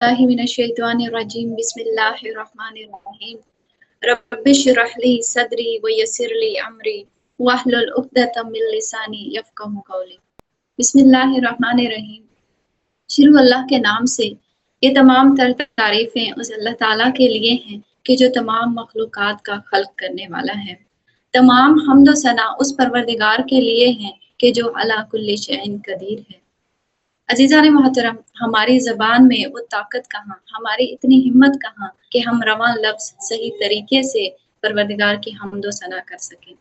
मिनश्शैतानिर्रजीम बिस्मिल्लाहिर्रहमानिर्रहीम रब्बिश्रह ली सदरी व यस्सिर ली अमरी वहलुल उक़दतम मिन लिसानी यफ़क़हू क़ौली। बिस्मिल्लाहिर्रहमानिर्रहीम। शुरू अल्लाह के नाम से। ये तमाम तर तारीफ़ें उस अल्लाह ताला के लिए हैं कि जो तमाम मखलूक़ात का खल्क़ करने वाला है। तमाम हम्द व सना उस परवरदिगार के लिए हैं कि जो अला कुल्ली शैइन क़दीर है। अजीज़ान मोहतरम, हमारी ज़बान में वो ताकत कहाँ, हमारी इतनी हिम्मत कहाँ कि हम रवां लफ्ज़ सही तरीके से परवरदिगार की हम्द व सना कर सकें।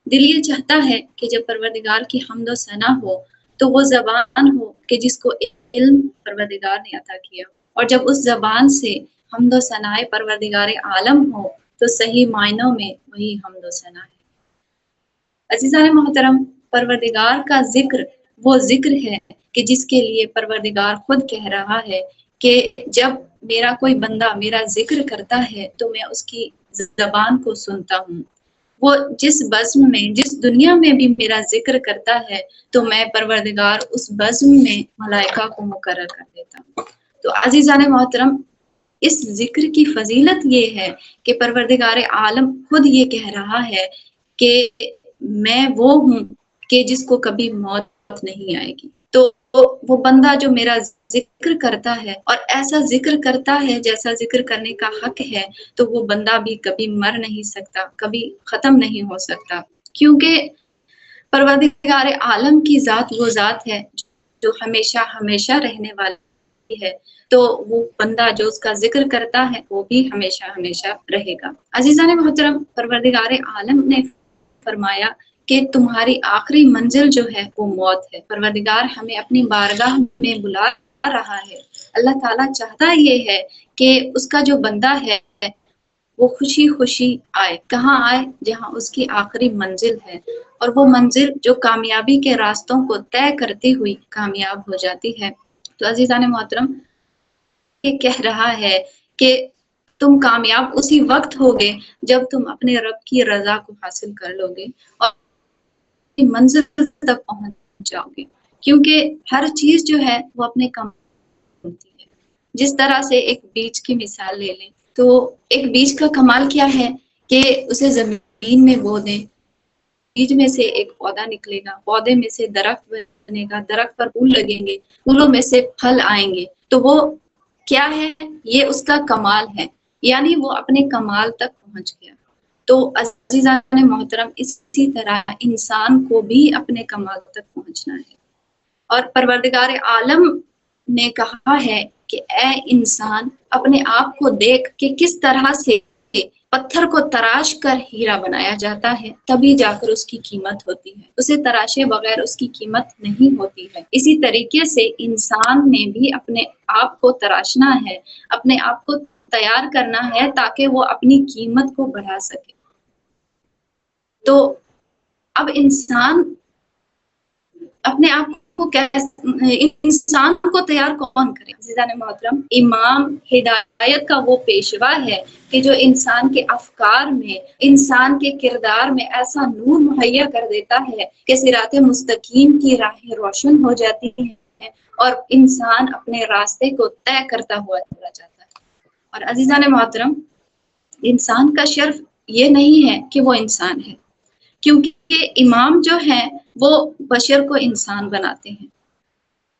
दिल ये चाहता है कि जब परवरदिगार की हम्द व सना हो तो वो ज़बान हो कि जिसको इल्म परवरदिगार ने अता किया, और जब उस ज़बान से हम्द व सनाए परवरदिगार आलम हो तो सही मायनों में वही हम्द व सना है। अजीज़ान मोहतरम, परवरदिगार का जिक्र वो जिक्र है कि जिसके लिए परवरदिगार खुद कह रहा है कि जब मेरा कोई बंदा मेरा जिक्र करता है तो मैं उसकी ज़बान को सुनता हूँ। वो जिस बज़्म में, जिस दुनिया में भी मेरा जिक्र करता है तो मैं परवरदिगार उस बज़्म में मलाइका को मुकर्रर कर देता हूँ। तो अजीज़ान मोहतरम, इस जिक्र की फजीलत ये है कि परवरदिगार आलम खुद ये कह रहा है कि मैं वो हूँ कि जिसको कभी मौत नहीं आएगी। तो वो बंदा जो मेरा जिक्र करता है और ऐसा जिक्र करता है जैसा जिक्र करने का हक है, तो वो बंदा भी कभी मर नहीं सकता, कभी खत्म नहीं हो सकता, क्योंकि परवरदिगार आलम की जात वो जात है जो हमेशा हमेशा रहने वाली है। तो वो बंदा जो उसका जिक्र करता है वो भी हमेशा हमेशा रहेगा। अजीज़ान मोहतरम, परवरदिगार आलम ने फरमाया कि तुम्हारी आखिरी मंजिल जो है वो मौत है। परवरदिगार हमें अपनी बारगाह में बुला रहा है। अल्लाह ताला चाहता ये है कि उसका जो बंदा है वो खुशी खुशी आए। कहाँ आए? जहाँ उसकी आखिरी मंजिल है, और वो मंजिल जो कामयाबी के रास्तों को तय करती हुई कामयाब हो जाती है। तो अजीज़ान मोहतरम, ये कह रहा है कि तुम कामयाब उसी वक्त होगे जब तुम अपने रब की रजा को हासिल कर लोगे और मंजिल तक पहुंच जाओगे, क्योंकि हर चीज जो है वो अपने काम होती है। जिस तरह से एक बीज की मिसाल ले लें तो एक बीज का कमाल क्या है कि उसे जमीन में बो दें, बीज में से एक पौधा निकलेगा, पौधे में से दरख्त बनेगा, दरख्त पर फूल लगेंगे, फूलों में से फल आएंगे। तो वो क्या है? ये उसका कमाल है, यानी वो अपने कमाल तक पहुंच गया। तो अजीज़ान मोहतरम, इसी तरह इंसान को भी अपने कमाल तक पहुंचना है। और परवरदिगार आलम ने कहा है कि ऐ इंसान, अपने आप को देख कि किस तरह से पत्थर को तराश कर हीरा बनाया जाता है, तभी जाकर उसकी कीमत होती है। उसे तराशे बगैर उसकी कीमत नहीं होती है। इसी तरीके से इंसान ने भी अपने आप को तराशना है, अपने आप को तैयार करना है ताकि वो अपनी कीमत को बढ़ा सके। तो अब इंसान अपने आप को कैसे, इंसान को तैयार कौन करे? अज़ीज़ान मोहतरम, इमाम हिदायत का वो पेशवा है कि जो इंसान के अफकार में, इंसान के किरदार में ऐसा नूर मुहैया कर देता है कि सिराते मुस्तकीम की राहें रोशन हो जाती हैं और इंसान अपने रास्ते को तय करता हुआ चला जाता है। और अज़ीज़ान मोहतरम, इंसान का शर्फ ये नहीं है कि वो इंसान है, क्योंकि इमाम जो है वो बशर को इंसान बनाते हैं।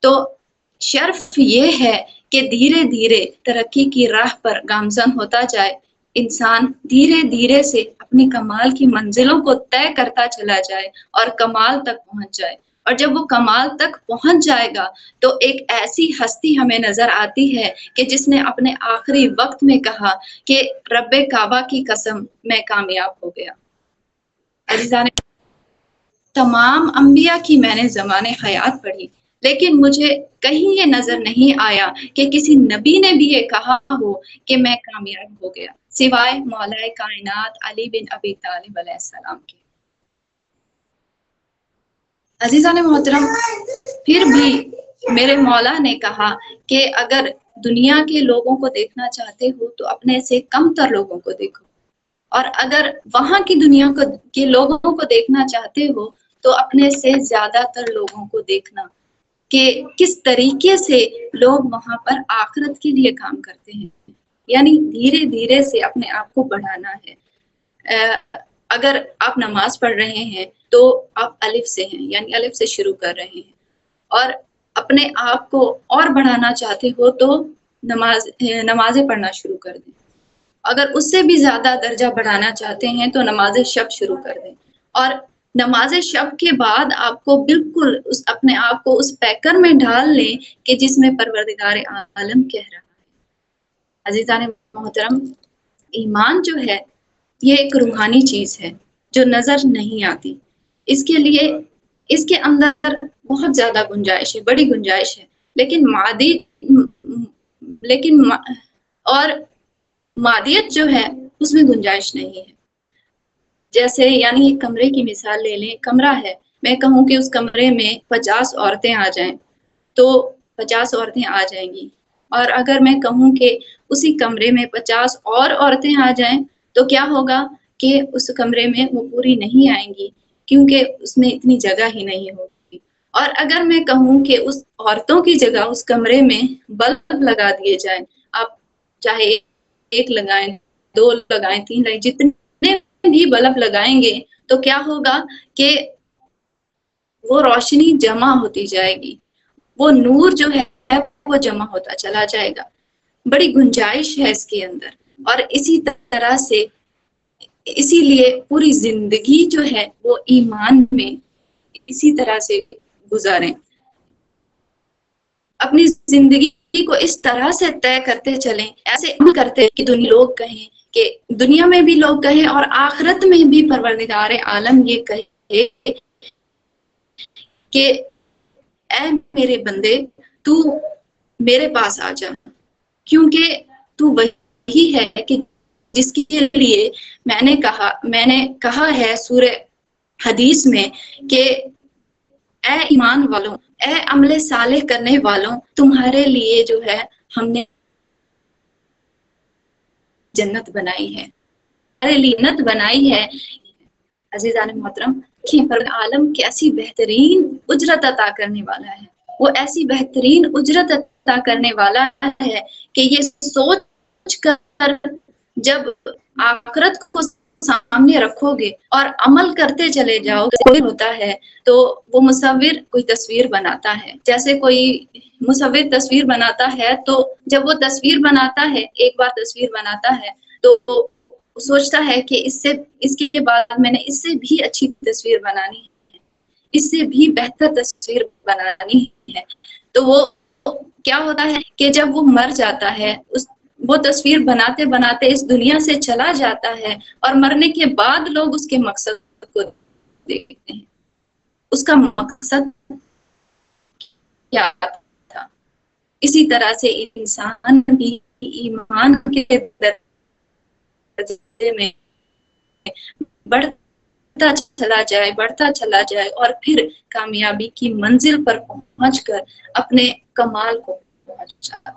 तो शर्फ ये है कि धीरे धीरे तरक्की की राह पर गामजन होता जाए, इंसान धीरे धीरे से अपनी कमाल की मंजिलों को तय करता चला जाए और कमाल तक पहुंच जाए। और जब वो कमाल तक पहुंच जाएगा तो एक ऐसी हस्ती हमें नजर आती है कि जिसने अपने आखिरी वक्त में कहा कि रब्बे काबा की कसम, मैं कामयाब हो गया। अजीज़ान, तमाम अंबिया की मैंने ज़माने हयात पढ़ी, लेकिन मुझे कहीं ये नजर नहीं आया कि किसी नबी ने भी ये कहा हो कि मैं कामयाब हो गया, सिवाय मौलाए कायनात अली बिन अबी तालिब अलैहिस्सलाम के। अजीज़ान मोहतरम, फिर भी मेरे मौला ने कहा कि अगर दुनिया के लोगों को देखना चाहते हो तो अपने से कमतर लोगों को देखो, और अगर वहां की दुनिया के लोगों को देखना चाहते हो तो अपने से ज्यादातर लोगों को देखना। کہ کس طریقے سے لوگ وہاں پر آخرت کے لیے کام کرتے ہیں، یعنی دھیرے دھیرے سے اپنے آپ کو بڑھانا ہے۔ اگر آپ نماز پڑھ رہے ہیں تو آپ الف سے ہیں، یعنی الف سے شروع کر رہے ہیں، اور اپنے آپ کو اور بڑھانا چاہتے ہو تو نمازیں پڑھنا شروع کر دیں۔ اگر اس سے بھی زیادہ درجہ بڑھانا چاہتے ہیں تو نماز شب شروع کر دیں، اور نماز شب کے بعد آپ کو بالکل اپنے آپ کو اس پیکر میں ڈھال لیں کہ جس میں پروردگار عالم کہہ رہا ہے۔ عزیزان محترم، ایمان جو ہے یہ ایک روحانی چیز ہے جو نظر نہیں آتی، اس کے لیے اس کے اندر بہت زیادہ گنجائش ہے، بڑی گنجائش ہے، لیکن اور مادیت جو ہے اس میں گنجائش نہیں ہے۔ جیسے یعنی ایک کمرے کی مثال لے لیں، کمرہ ہے، میں کہوں کہ اس کمرے میں 50 عورتیں آ جائیں تو 50 عورتیں آ جائیں گی، اور اگر میں کہوں کہ اسی کمرے میں 50 اور عورتیں آ جائیں تو کیا ہوگا کہ اس کمرے میں وہ پوری نہیں آئیں گی، کیونکہ اس میں اتنی جگہ ہی نہیں ہوگی۔ اور اگر میں کہوں کہ اس عورتوں کی جگہ اس کمرے میں بلب لگا دیے جائیں، آپ چاہے ایک لگائیں، 2 لگائیں، 3 لگائیں، جتنے بھی بلب لگائیں گے تو کیا ہوگا کہ وہ روشنی جمع ہوتی جائے گی، وہ نور جو ہے وہ جمع ہوتا چلا جائے گا۔ بڑی گنجائش ہے اس کے اندر، اور اسی طرح سے اسی لیے پوری زندگی جو ہے وہ ایمان میں اسی طرح سے گزاریں، اپنی زندگی کو اس طرح سے طے کرتے چلیں، ایسے عمل کرتے کہ لوگ کہیں، کہ دنیا میں بھی لوگ کہیں اور آخرت میں بھی پروردگار عالم یہ کہے کہ اے میرے بندے تو میرے پاس آ جا، کیونکہ تو وہی ہے کہ جس کے لیے میں نے کہا ہے سورہ حدیث میں کہ اے ایمان والوں، اے عمل صالح کرنے والوں، تمہارے لیے جو ہے ہم نے جنت بنائی ہے، ہمارے لیے جنت بنائی ہے۔ عزیزان محترم، عالم کیسی بہترین اجرت عطا کرنے والا ہے، وہ ایسی بہترین اجرت عطا کرنے والا ہے کہ یہ سوچ کر جب آخرت کو سامنے رکھو گے اور عمل کرتے چلے جاؤ کوئی ہوتا ہے تو وہ مصور کوئی تصویر بناتا ہے، جیسے کوئی مصور تصویر بناتا ہے تو جب وہ تصویر بناتا ہے، ایک بار تصویر بناتا ہے تو سوچتا ہے کہ اس کے بعد میں نے اس سے بھی اچھی تصویر بنانی ہے، اس سے بھی بہتر تصویر بنانی ہے، تو وہ کیا ہوتا ہے کہ جب وہ مر جاتا ہے، وہ تصویر بناتے بناتے اس دنیا سے چلا جاتا ہے، اور مرنے کے بعد لوگ اس کے مقصد کو دیکھتے ہیں، اس کا مقصد کیا تھا۔ اسی طرح سے انسان بھی ایمان کے درجے میں بڑھتا چلا جائے اور پھر کامیابی کی منزل پر پہنچ کر اپنے کمال کو پہنچا۔